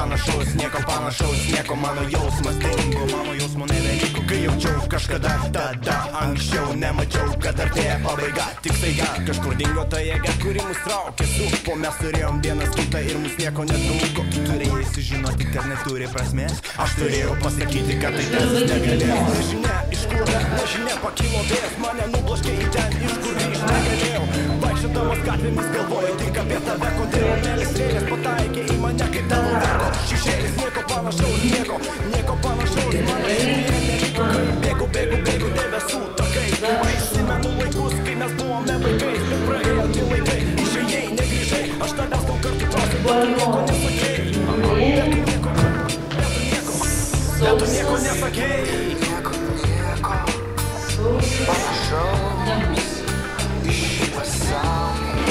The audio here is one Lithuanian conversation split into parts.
panašaus, nieko mano jausmas dingo, mano jausmo nebeliko, kai jaučiau kažkada tada anksčiau, nemačiau, kad artėja pabaiga, tik staiga kažkur dingo ta jėga, kuri mus traukė, supo, mes turėjom vienas kitą ir mus nieko netrūko, tu turėjai sužinoti, kad neturi prasmės, aš turėjau pasakyti, kad tai tęsis negalėjau, nežinia iš kur, nežinia pakilo vėjas, mane nubloškė į ten, iš kur grįžt negalėjau, vaikščiodamas gatvėmis galvoju tik apie tave, kodėl meilės strėlės pataikė į mane kaip tavo veko, šešėlis nieko panašaus, nieko panašaus, mano širdyje neliko, kai bėgu debesų takais, prisimenu laikus, kai mes buvome vaikais, bet praėjo tie laikai, išėjai, negrįžai, aš tavęs daug kartų prasiu, bet tu nieko nesakei, bet tu nieko nesakei. Panašaus į šį pasaulį,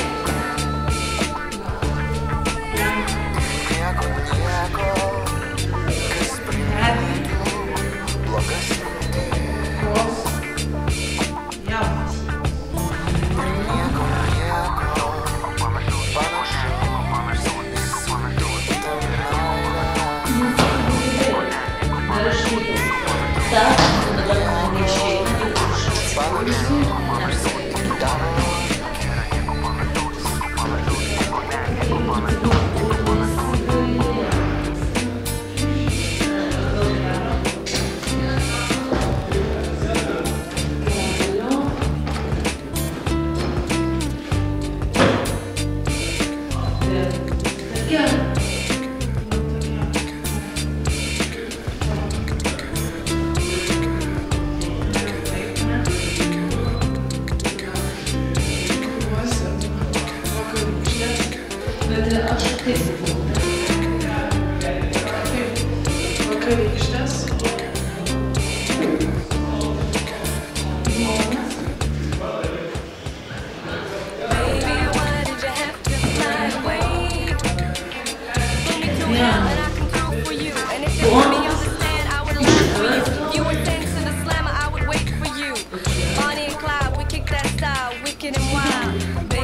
nieko, kas primintų blogas mintis. Nieko, Vakarykštės. Bonnie and Clyde, we kick that style, wicked and wild.